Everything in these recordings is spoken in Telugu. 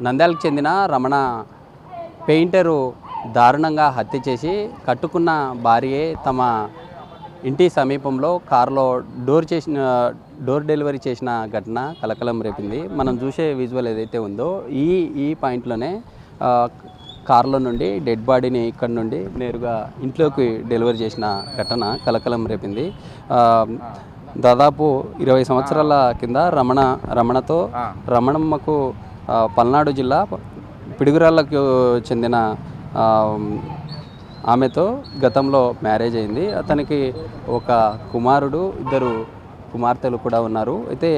నంద్యాలకు చెందిన రమణ పెయింటరు దారుణంగా హత్య చేసి కట్టుకున్న భార్యే తమ ఇంటి సమీపంలో కారులో డోర్ డెలివరీ చేసిన ఘటన కలకలం రేపింది. మనం చూసే విజువల్ ఏదైతే ఉందో ఈ పాయింట్లోనే కారులో నుండి డెడ్ బాడీని ఇక్కడ నుండి నేరుగా ఇంట్లోకి డెలివరీ చేసిన ఘటన కలకలం రేపింది. దాదాపు 20 సంవత్సరాల కింద రమణతో రమణమ్మకు పల్నాడు జిల్లా పిడుగురాళ్లకు చెందిన ఆమెతో గతంలో మ్యారేజ్ అయింది. అతనికి ఒక కుమారుడు, 2 కుమార్తెలు కూడా ఉన్నారు. అయితే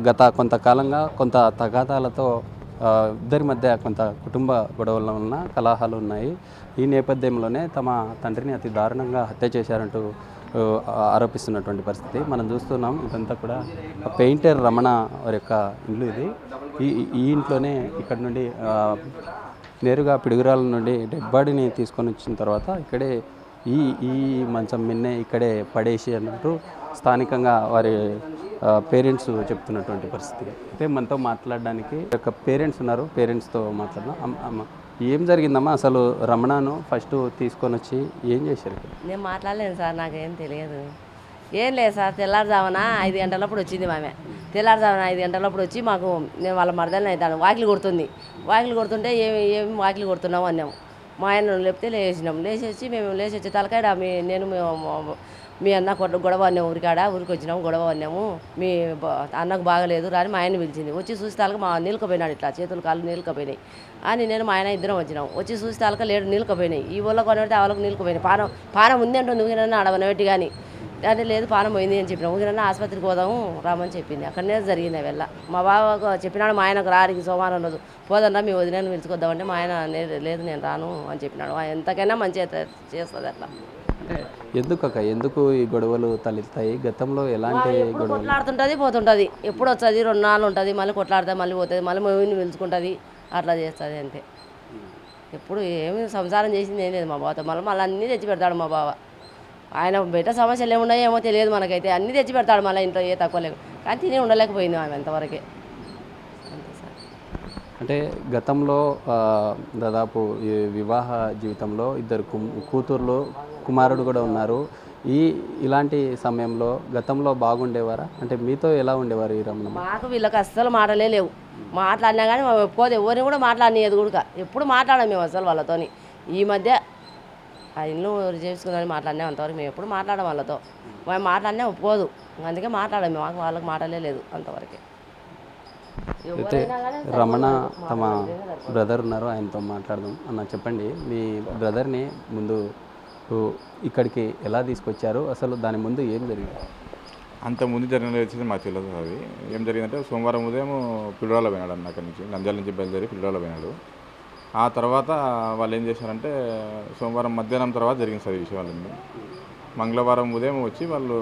గత కొంతకాలంగా కొంత తగాదాలతో ఇద్దరి మధ్య కొంత కుటుంబ గొడవల వలన కలహాలు ఉన్నాయి. ఈ నేపథ్యంలోనే తమ తండ్రిని అతి దారుణంగా హత్య చేశారంటూ ఆరోపిస్తున్నటువంటి పరిస్థితి మనం చూస్తున్నాం. ఇదంతా కూడా పెయింటర్ రమణ వారి యొక్క ఇల్లు ఇది. ఈ ఇంట్లోనే ఇక్కడ నుండి నేరుగా పిడుగురాల నుండి డెడ్ బాడీని తీసుకొని వచ్చిన తర్వాత ఇక్కడే ఈ మంచం మిన్నే ఇక్కడే పడేసి అన్నట్టు స్థానికంగా వారి పేరెంట్స్ చెప్తున్నటువంటి పరిస్థితి. అయితే మనతో మాట్లాడడానికి ఒక పేరెంట్స్ ఉన్నారు. పేరెంట్స్తో మాట్లాడదాం. అమ్మ, ఏం జరిగిందమ్మా? అసలు రమణను ఫస్ట్ తీసుకొని వచ్చి ఏం చేశారు? నేను మాట్లాడలేను సార్, నాకేం తెలియదు. ఏం లేదు సార్, తెల్లారుజామున 5 గంటలప్పుడు వచ్చింది ఆమె. తెల్లారుజామున 5 గంటలప్పుడు వచ్చి మాకు, నేను వాళ్ళ మరదలని అవుతాను, వాకిలి కొడుతుంది. వాకిలి కొడుతుంటే ఏమి వాకిలి కొడుతున్నాము అన్నాము. మా ఆయన లేపితే లేచినాం. లేచి మేము లేచి వచ్చే తలకాడ నేను మీ అన్న గొడవ అన్నాము. ఊరికి వచ్చినాము, గొడవ అన్నాము, మీ అన్నకు బాగలేదు రాని మా ఆయన పిలిచింది. వచ్చి చూసి తాలక మా నీళ్ళకపోయినాడు, ఇట్లా చేతులు కాళ్ళు నీళ్ళకపోయినాయి అని నేను మా ఆయన ఇద్దరం వచ్చినాం. వచ్చి చూసి తాలక లేడు, నీళ్ళకపోయినాయి. ఈ ఊళ్ళో కొనబెడితే ఆ వాళ్ళకి నీళ్ళకపోయినాయి. పానం ఉంది అంటుంది, ఊగినన్నా అడవనబెట్టి కానీ అంటే లేదు పానం పోయింది అని చెప్పినాం. ఊగినన్నా ఆసుపత్రికి పోదాము రామని చెప్పింది. అక్కడనే జరిగింది వెళ్ళ. మా బావకు చెప్పినాడు, మా ఆయనకు రాడికి సోమవారం రోజు పోదన్నా మీ వదినని పిలుచుకొద్దామంటే మా ఆయన లేదు నేను రాను అని చెప్పినాడు. ఎంతకైనా మంచిగా చేస్తుంది అట్లా. ఎందుకు ఈ గొడవలు తలెత్తాయి? గతంలో ఎలాంటి గొడవలు? కొట్లాడుతుంటుంది, పోతుంటుంది. ఎప్పుడు వస్తుంది, 2 నాళ్ళు ఉంటుంది, మళ్ళీ కొట్లాడుతుంది, మళ్ళీ పోతుంది, మళ్ళీ మూవీని పిలుచుకుంటుంది, అట్లా చేస్తుంది అంతే. ఎప్పుడు ఏమి సంసారం చేసింది ఏం లేదు మా బావతో. మళ్ళీ అన్నీ తెచ్చి పెడతాడు మా బావ. ఆయన బయట సమస్యలు ఏమున్నాయో ఏమో తెలియదు మనకైతే. అన్నీ తెచ్చి పెడతాడు మళ్ళీ ఇంట్లో, ఏ తక్కువ లేవు. కానీ తిని ఉండలేకపోయింది ఆమె ఎంతవరకే. అంతే సార్. అంటే గతంలో దాదాపు ఈ వివాహ జీవితంలో 2 కూతుర్లు, కుమారుడు కూడా ఉన్నారు. ఇలాంటి సమయంలో గతంలో బాగుండేవారా? అంటే మీతో ఎలా ఉండేవారు ఈ రమణ? మాకు వీళ్ళకి అస్సలు మాటలే లేవు. మాట్లాడినా కానీ మేము ఒప్పుకోదు, ఎవరిని కూడా మాట్లాడినది కూడా. ఎప్పుడు మాట్లాడాం మేము అసలు వాళ్ళతోని. ఈ మధ్య ఆ ఇల్లు చేసుకుందని మాట్లాడినాం, అంతవరకు మేము ఎప్పుడు మాట్లాడడం వాళ్ళతో. మేము మాట్లాడినా ఒప్పుకోదు, అందుకే మాట్లాడాము. మాకు వాళ్ళకి మాటలే లేదు అంతవరకే. అయితే రమణ తమ బ్రదర్ ఉన్నారు, ఆయనతో మాట్లాడదాం. అన్న చెప్పండి, మీ బ్రదర్ని ముందు ఇక్కడికి ఎలా తీసుకొచ్చారు? అసలు దాని ముందు ఏం జరిగింది? అంత ముందు జరిగిన వచ్చేసి మాకు తెలియదు. అది ఏం జరిగిందంటే సోమవారం ఉదయం పిల్లవాళ్ళ పోయినాడు అన్న. అక్కడి నుంచి నంద్యాల నుంచి బయలుదేరి పిల్లవాళ్ళ పోయినాడు. ఆ తర్వాత వాళ్ళు ఏం చేశారంటే సోమవారం మధ్యాహ్నం తర్వాత జరిగింది సార్ ఈ విషయం. వాళ్ళని మంగళవారం ఉదయం వచ్చి వాళ్ళు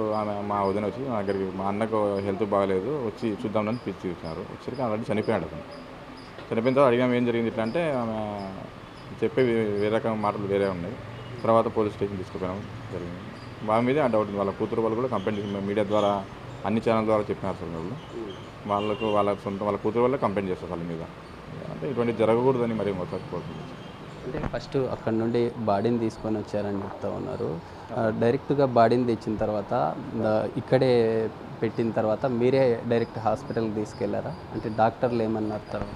మా వదిన వచ్చి మా దగ్గరికి, మా అన్నకు హెల్త్ బాగాలేదు వచ్చి చూద్దామని పిలిచినారు. వచ్చరికి ఆల్రెడీ చనిపోయాడు అతను. చనిపోయిన తర్వాత అడిగాము ఏం జరిగింది ఇట్లా అంటే, ఆమె చెప్పే వేరే రకం మాటలు వేరే ఉన్నాయి. తర్వాత పోలీస్ స్టేషన్ తీసుకుపోయినాం జరిగింది. వాళ్ళ మీదే ఆ డౌట్. వాళ్ళ కూతురు వాళ్ళు కూడా కంప్లైంట్ చేసిన మీడియా ద్వారా, అన్ని ఛానల్ ద్వారా చెప్పినారు సార్ వాళ్ళు. వాళ్ళ కూతురు వల్ల కంప్లైంట్ చేస్తారు వాళ్ళ మీద. అంటే ఇటువంటి జరగకూడదని మరి మొత్తం కోరుతుంది. అంటే ఫస్ట్ అక్కడ నుండి బాడీని తీసుకొని వచ్చారని చెప్తా ఉన్నారు. డైరెక్ట్గా బాడీని తెచ్చిన తర్వాత ఇక్కడే పెట్టిన తర్వాత మీరే డైరెక్ట్ హాస్పిటల్కి తీసుకెళ్లారా? అంటే డాక్టర్లు ఏమన్నారు? తర్వాత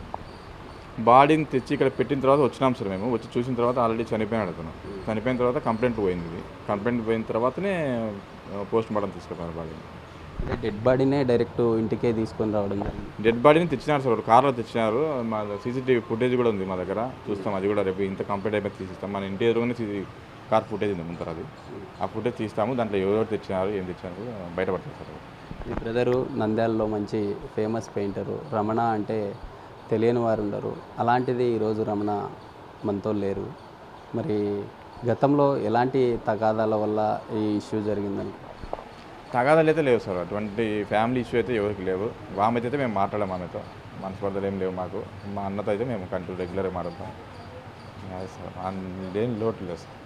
బాడీని తెచ్చి ఇక్కడ పెట్టిన తర్వాత వచ్చినాం సార్. మేము వచ్చి చూసిన తర్వాత ఆల్రెడీ చనిపోయాడు అతను. చనిపోయిన తర్వాత కంప్లైంట్ పోయింది. కంప్లైంట్ పోయిన తర్వాతనే పోస్ట్ మార్టం తీసుకుపోయారు బాడీని. అంటే డెడ్ బాడీనే డైరెక్ట్ ఇంటికే తీసుకొని రావడం జరిగింది. డెడ్ బాడీని తెచ్చినారు సార్, కార్లో తెచ్చినారు. మా సీసీటీవీ ఫుటేజ్ కూడా ఉంది మా దగ్గర, చూస్తాం. అది కూడా రేపు ఇంత కంప్లీట్ అయిపోయి తీసిస్తాం. మన ఇంటి ఎదురుగానే కార్ ఫుటేజ్ ఉంది ముందర, అది ఆ ఫుటేజ్ తీస్తాము. దాంట్లో ఎవరెవరు తెచ్చినారు ఏం తెచ్చినారు బయటపడతారు సార్. మీ బ్రదరు నంద్యాలలో మంచి ఫేమస్ పెయింటరు. రమణ అంటే తెలియని వారు ఉండరు. అలాంటిది ఈరోజు రమణ మనతో లేరు. మరి గతంలో ఎలాంటి తగాదాల వల్ల ఈ ఇష్యూ జరిగిందని? తగాదాలు అయితే లేవు సార్, అటువంటి ఫ్యామిలీ ఇష్యూ అయితే ఎవరికి లేవు. ఆమెతో అయితే మేము మాట్లాడాము, ఆమెతో మనస్పర్ధలు ఏం లేవు మాకు. మా అన్నతో అయితే మేము కంటిన్యూ రెగ్యులర్గా మాట్లాడతాం సార్, లేని లోటు లేదు సార్.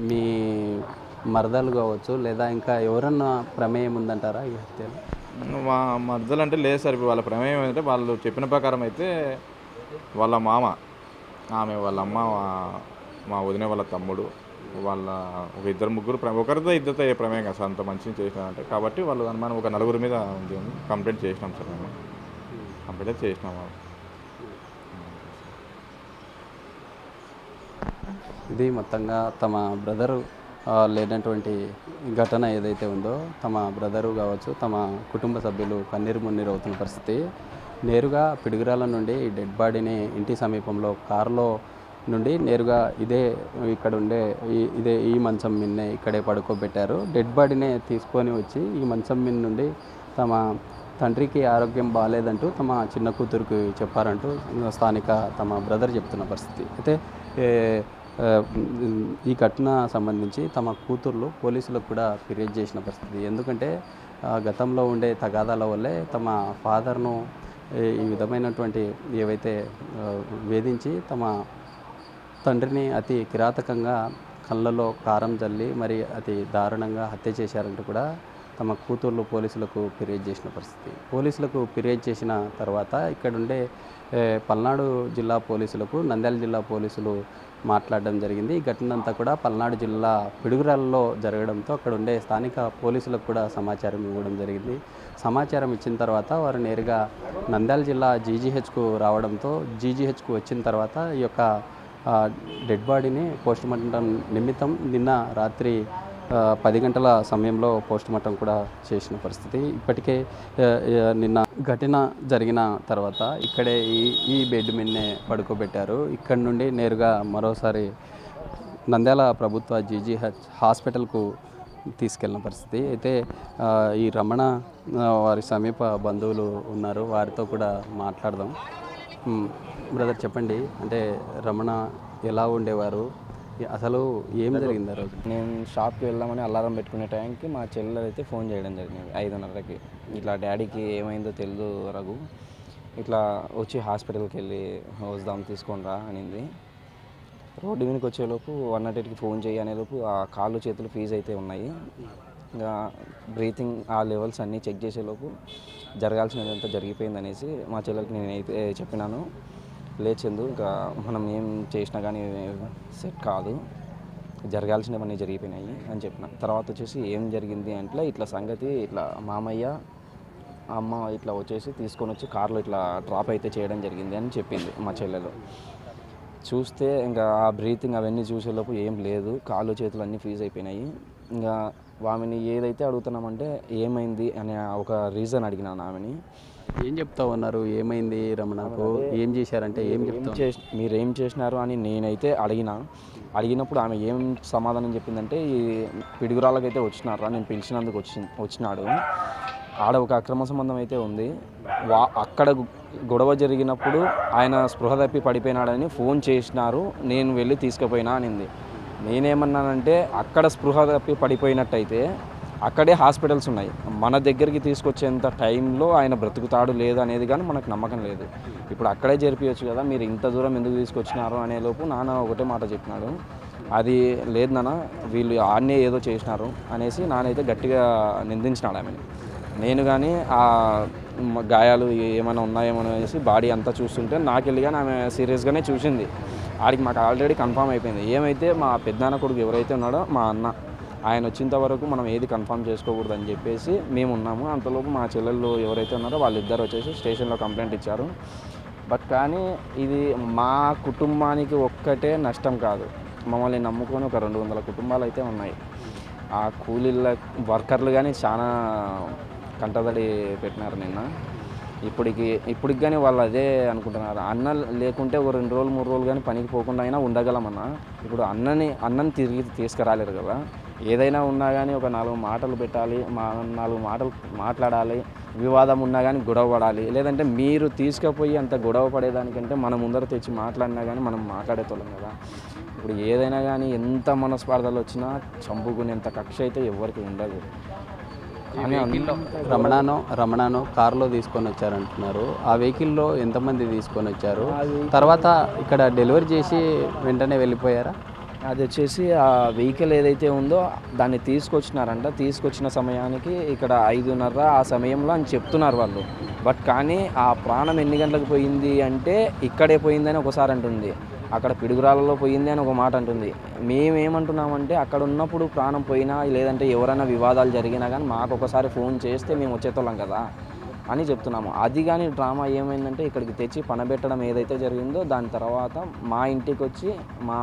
మీ మరదలు కావచ్చు లేదా ఇంకా ఎవరన్నా ప్రమేయం ఉందంటారా ఈ హత్యలో? మా మర్దలు అంటే లేదు సార్. ఇప్పుడు వాళ్ళ ప్రమేయం ఏంటంటే వాళ్ళు చెప్పిన ప్రకారం అయితే వాళ్ళ మామ, ఆమె వాళ్ళ అమ్మ, మా వదిన వాళ్ళ తమ్ముడు, వాళ్ళ ఒక ఇద్దరు ముగ్గురు ఒకరితో ఇద్దరితో ఏ ప్రమేయం కాదు సార్. అంత మంచిగా చేసినారంటే కాబట్టి వాళ్ళు అనుమానం ఒక నలుగురి మీద ఉంది. కంప్లైంట్ చేసినాం సార్. మేము కంప్లైంట్ చేసినాము. ఇది మొత్తంగా తమ బ్రదరు లేనటువంటి ఘటన ఏదైతే ఉందో, తమ బ్రదరు కావచ్చు, తమ కుటుంబ సభ్యులు కన్నీరు మున్నీరు అవుతున్న పరిస్థితి. నేరుగా పిడుగురాల నుండి డెడ్ బాడీని ఇంటి సమీపంలో కారులో నుండి నేరుగా ఇక్కడ ఉండే ఈ మంచం మీదనే ఇక్కడే పడుకోబెట్టారు. డెడ్ బాడీనే తీసుకొని వచ్చి ఈ మంచం మీద నుండి తమ తండ్రికి ఆరోగ్యం బాగాలేదంటూ తమ చిన్న కూతురికి చెప్పారంటూ స్థానిక తమ బ్రదర్ చెప్తున్న పరిస్థితి. అయితే ఈ ఘటన సంబంధించి తమ కూతుర్లు పోలీసులకు కూడా ఫిర్యాదు చేసిన పరిస్థితి. ఎందుకంటే గతంలో ఉండే తగాదాల వల్లే తమ ఫాదర్ను ఈ విధమైనటువంటి ఏవైతే వేధించి తమ తండ్రిని అతి కిరాతకంగా కళ్ళలో కారం జల్లి మరి అతి దారుణంగా హత్య చేశారంటూ కూడా తమ కూతుర్లు పోలీసులకు ఫిర్యాదు చేసిన పరిస్థితి. పోలీసులకు ఫిర్యాదు చేసిన తర్వాత ఇక్కడుండే పల్నాడు జిల్లా పోలీసులకు నంద్యాల జిల్లా పోలీసులు మాట్లాడడం జరిగింది. ఈ ఘటన అంతా కూడా పల్నాడు జిల్లా పిడుగురాలలో జరగడంతో అక్కడ ఉండే స్థానిక పోలీసులకు కూడా సమాచారం ఇవ్వడం జరిగింది. సమాచారం ఇచ్చిన తర్వాత వారు నేరుగా నంద్యాల జిల్లా జీజీహెచ్కు రావడంతో జీజీహెచ్కు వచ్చిన తర్వాత ఈ యొక్క డెడ్ బాడీని పోస్టుమార్టం నిమిత్తం నిన్న రాత్రి 10 గంటల సమయంలో పోస్టుమార్టం కూడా చేసిన పరిస్థితి. ఇప్పటికే నిన్న ఘటన జరిగిన తర్వాత ఇక్కడే ఈ బెడ్ మీదనే పడుకోబెట్టారు. ఇక్కడి నుండి నేరుగా మరోసారి నంద్యాల ప్రభుత్వ జీజీహెచ్ హాస్పిటల్కు తీసుకెళ్ళిన పరిస్థితి. అయితే ఈ రమణ వారి సమీప బంధువులు ఉన్నారు, వారితో కూడా మాట్లాడదాం. బ్రదర్ చెప్పండి, అంటే రమణ ఎలా ఉండేవారు, అసలు ఏం జరిగింది ఆ రోజు? నేను షాప్కి వెళ్దామని అలారం పెట్టుకునే టైంకి మా చెల్లెలు అయితే ఫోన్ చేయడం జరిగింది 5:30కి. ఇట్లా డాడీకి ఏమైందో తెలియదు రఘు, ఇట్లా వచ్చి హాస్పిటల్కి వెళ్ళి వద్దాం తీసుకొని రా అనింది. రోడ్డు మీదకి వచ్చేలోపు 108కి ఫోన్ చేయి అనేలోపు ఆ కాళ్ళు చేతులు ఫీజ్ అయితే ఉన్నాయి. ఇంకా బ్రీతింగ్ ఆ లెవెల్స్ అన్నీ చెక్ చేసేలోపు జరగాల్సినదంతా జరిగిపోయింది అనేసి మా చెల్లెలకి నేనైతే చెప్పినాను. లేచెందు ఇంకా మనం ఏం చేసినా కానీ సెట్ కాదు, జరగాల్సినవన్నీ జరిగిపోయినాయి అని చెప్పిన. తర్వాత వచ్చేసి ఏం జరిగింది అంటే ఇట్లా సంగతి, ఇట్లా మామయ్య అమ్మ ఇట్లా వచ్చేసి తీసుకొని వచ్చి కార్లో ఇట్లా డ్రాప్ అయితే చేయడం జరిగింది అని చెప్పింది మా చెల్లెలు. చూస్తే ఇంకా ఆ బ్రీతింగ్ అవన్నీ చూసేలోపు ఏం లేదు, కాళ్ళు చేతులు అన్నీ ఫ్రీజ్ అయిపోయినాయి. ఇంకా ఆమెని ఏదైతే అడుగుతున్నామంటే ఏమైంది అనే ఒక రీజన్ అడిగినాను ఆమెని. ఏం చెప్తా ఉన్నారు, ఏమైంది రమణకు, ఏం చేశారంటే ఏం చెప్తా మీరు ఏం చేసినారు అని నేనైతే అడిగినప్పుడు ఆమె ఏం సమాధానం చెప్పిందంటే ఈ పిడుగురాళ్ళకైతే వచ్చినారా, నేను పిలిచినందుకు వచ్చినాడు, ఆడ ఒక అక్రమ సంబంధం అయితే ఉంది, అక్కడ గొడవ జరిగినప్పుడు ఆయన స్పృహ తప్పి పడిపోయినాడని ఫోన్ చేసినారు, నేను వెళ్ళి తీసుకుపోయినా అనింది. నేనేమన్నానంటే అక్కడ స్పృహ తప్పి పడిపోయినట్టయితే అక్కడే హాస్పిటల్స్ ఉన్నాయి, మన దగ్గరికి తీసుకొచ్చేంత టైంలో ఆయన బ్రతుకుతాడు లేదు అనేది కానీ మనకు నమ్మకం లేదు. ఇప్పుడు అక్కడే జరిపించచ్చు కదా, మీరు ఇంత దూరం ఎందుకు తీసుకొచ్చినారు అనేలోపు నాన్న ఒకటే మాట చెప్పినాడు, అది లేదు నాన్న వీళ్ళు ఆడనే ఏదో చేసినారు అనేసి నానైతే గట్టిగా నిందించినాడు ఆమెని. నేను కానీ ఆ గాయాలు ఏమైనా ఉన్నాయేమో అనేసి బాడీ అంతా చూస్తుంటే నాకెళ్ళి కానీ ఆమె సీరియస్గానే చూసింది. ఆడికి మాకు ఆల్రెడీ కన్ఫామ్ అయిపోయింది. ఏమైతే మా పెద్దనాన్న కొడుకు ఎవరైతే ఉన్నాడో మా అన్న, ఆయన వచ్చేంత వరకు మనం ఏది కన్ఫర్మ్ చేసుకోకూడదు అని చెప్పేసి మేము ఉన్నాము. అంతలోపు మా చెల్లెళ్ళు ఎవరైతే ఉన్నారో వాళ్ళిద్దరు వచ్చేసి స్టేషన్లో కంప్లైంట్ ఇచ్చారు. బట్ కానీ ఇది మా కుటుంబానికి ఒక్కటే నష్టం కాదు, మమ్మల్ని నమ్ముకొని ఒక 200 కుటుంబాలు అయితే ఉన్నాయి. ఆ కూలీల వర్కర్లు కానీ చాలా కంటదడి పెట్టినారు నిన్న. ఇప్పటికి కానీ వాళ్ళు అదే అనుకుంటున్నారు, అన్న లేకుంటే ఒక 2 రోజులు 3 రోజులు కానీ పనికి పోకుండా అయినా ఉండగలమన్నా. ఇప్పుడు అన్నని తిరిగి తీసుకురాలేరు కదా, ఏదైనా ఉన్నా కానీ ఒక 4 మాటలు పెట్టాలి, 4 మాటలు మాట్లాడాలి, వివాదం ఉన్నా కానీ గొడవ పడాలి. లేదంటే మీరు తీసుకుపోయి అంత గొడవ పడేదానికంటే మన ముందర తెచ్చి మాట్లాడినా కానీ మనం మాట్లాడేతోళ్ళం కదా. ఇప్పుడు ఏదైనా కానీ ఎంత మనస్పార్థాలు వచ్చినా చంపుకునేంత కక్ష అయితే ఎవరికి ఉండదు. రమణను కారులో తీసుకొని వచ్చారంటున్నారు. ఆ వెహికల్లో ఎంతమంది తీసుకొని వచ్చారు? తర్వాత ఇక్కడ డెలివరీ చేసి వెంటనే వెళ్ళిపోయారా? అది వచ్చేసి ఆ వెహికల్ ఏదైతే ఉందో దాన్ని తీసుకొచ్చినారంట. తీసుకొచ్చిన సమయానికి ఇక్కడ 5:30 ఆ సమయంలో అని చెప్తున్నారు వాళ్ళు. బట్ కానీ ఆ ప్రాణం ఎన్ని గంటలకు పోయింది అంటే ఇక్కడే పోయిందని ఒకసారి అంటుంది, అక్కడ పిడుగురాళ్ళలో పోయింది అని ఒక మాట అంటుంది. మేమేమంటున్నామంటే అక్కడ ఉన్నప్పుడు ప్రాణం పోయినా లేదంటే ఎవరైనా వివాదాలు జరిగినా కానీ మాకు ఒకసారి ఫోన్ చేస్తే మేము వచ్చేతోళ్ళం కదా అని చెప్తున్నాము. అది కానీ డ్రామా ఏమైందంటే ఇక్కడికి తెచ్చి పనబెట్టడం ఏదైతే జరిగిందో దాని తర్వాత మా ఇంటికి వచ్చి మా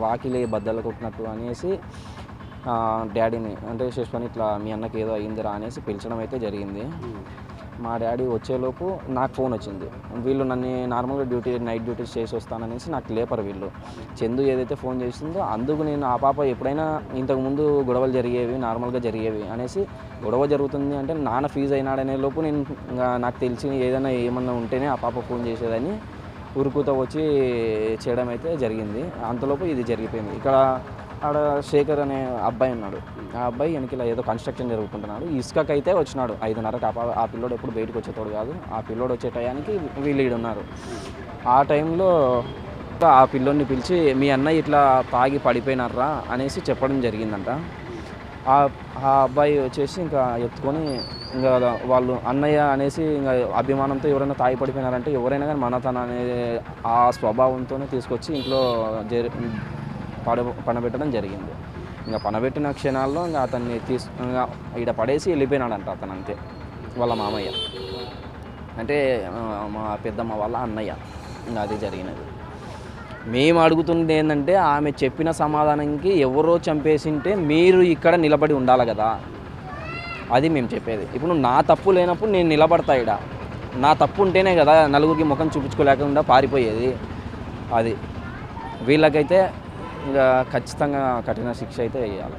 వాకిలి బద్దలు కొట్టినట్టు అనేసి డాడీని అంటే శేష్ ఇట్లా మీ అన్నకి ఏదో అయ్యిందిరా అనేసి పిలిచడం అయితే జరిగింది. మా డాడీ వచ్చేలోపు నాకు ఫోన్ వచ్చింది. వీళ్ళు నన్ను నార్మల్గా నైట్ డ్యూటీస్ చేసి వస్తాననేసి నాకు లేపరు వీళ్ళు. చందు ఏదైతే ఫోన్ చేసిందో అందుకు నేను ఆ పాప ఎప్పుడైనా ఇంతకుముందు గొడవలు జరిగేవి నార్మల్గా జరిగేవి అనేసి గొడవ జరుగుతుంది అంటే నాన్న ఫీజు అయినాడనే లోపు నేను నాకు తెలిసి ఏమన్నా ఉంటేనే ఆ పాప ఫోన్ చేసేదని ఉరుకుతో వచ్చి చేయడం అయితే జరిగింది. అంతలోపు ఇది జరిగిపోయింది. ఇక్కడ ఆడ శేఖర్ అనే అబ్బాయి ఉన్నాడు. ఆ అబ్బాయి వెనకాల ఏదో కన్స్ట్రక్షన్ జరుగుతుంటున్నాడు. ఇసుకకైతే వచ్చినాడు 5:30. ఆ పిల్లోడు ఎప్పుడు బయటకు వచ్చేటోడు కాదు. ఆ పిల్లోడు వచ్చే టయానికి వీళ్ళు ఈడు ఉన్నారు. ఆ టైంలో ఆ పిల్లోడిని పిలిచి మీ అన్నయ్య ఇట్లా తాగి పడిపోయినారా అనేసి చెప్పడం జరిగిందంట. ఆ అబ్బాయి వచ్చేసి ఇంకా ఎత్తుకొని ఇంకా వాళ్ళు అన్నయ్య అనేసి ఇంకా అభిమానంతో ఎవరైనా తాగి పడిపోయినారంటే ఎవరైనా కానీ మనతన అనే ఆ స్వభావంతోనే తీసుకొచ్చి ఇంట్లో పనబెట్టడం జరిగింది. ఇంకా పనబెట్టిన క్షణాల్లో ఇంకా అతన్ని ఇంకా ఈడ పడేసి వెళ్ళిపోయినాడంట అతను. అంతే వాళ్ళ మామయ్య అంటే మా పెద్దమ్మ వాళ్ళ అన్నయ్య. ఇంకా అది జరిగినది. మేము అడుగుతుంది ఏంటంటే ఆమె చెప్పిన సమాధానానికి ఎవరో చంపేసింటే మీరు ఇక్కడ నిలబడి ఉండాలి కదా, అది మేము చెప్పేది. ఇప్పుడు నా తప్పు లేనప్పుడు నేను నిలబడతా. ఈడ నా తప్పు ఉంటేనే కదా నలుగురికి ముఖం చూపించుకోలేకుండా పారిపోయేది. అది వీళ్ళకైతే ఇంకా ఖచ్చితంగా కఠిన శిక్ష అయితే వేయాలి.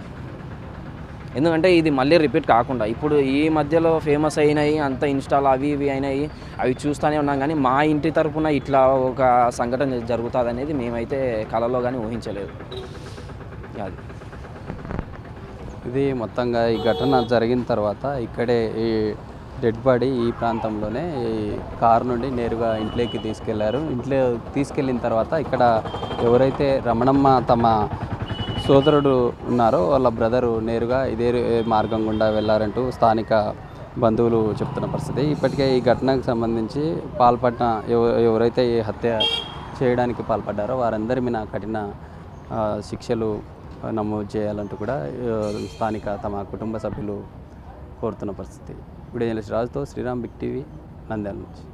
ఎందుకంటే ఇది మళ్ళీ రిపీట్ కాకుండా ఇప్పుడు ఈ మధ్యలో ఫేమస్ అయినాయి అంత ఇన్స్టాలో అవి ఇవి అయినాయి, అవి చూస్తూనే ఉన్నాం. కానీ మా ఇంటి తరపున ఇట్లా ఒక సంఘటన జరుగుతుంది అనేది మేమైతే కలలో కానీ ఊహించలేదు. అది ఇది మొత్తంగా ఈ ఘటన జరిగిన తర్వాత ఇక్కడే ఈ డెడ్ బాడీ ఈ ప్రాంతంలోనే ఈ కారు నుండి నేరుగా ఇంట్లోకి తీసుకెళ్లారు. ఇంట్లో తీసుకెళ్ళిన తర్వాత ఇక్కడ ఎవరైతే రమణమ్మ తమ సోదరుడు ఉన్నారో వాళ్ళ బ్రదరు నేరుగా ఇదే మార్గం గుండా వెళ్ళారంటూ స్థానిక బంధువులు చెప్తున్న పరిస్థితి. ఇప్పటికే ఈ ఘటనకు సంబంధించి పాల్పడిన ఎవరైతే ఈ హత్య చేయడానికి పాల్పడ్డారో వారందరి మీద కఠిన శిక్షలు నమోదు చేయాలంటూ కూడా స్థానిక తమ కుటుంబ సభ్యులు కోరుతున్న పరిస్థితి. వీడియో జర్నలిస్ట్ రాజుతో శ్రీరామ్, బిగ్ టీవీ, నంద్యాల నుంచి.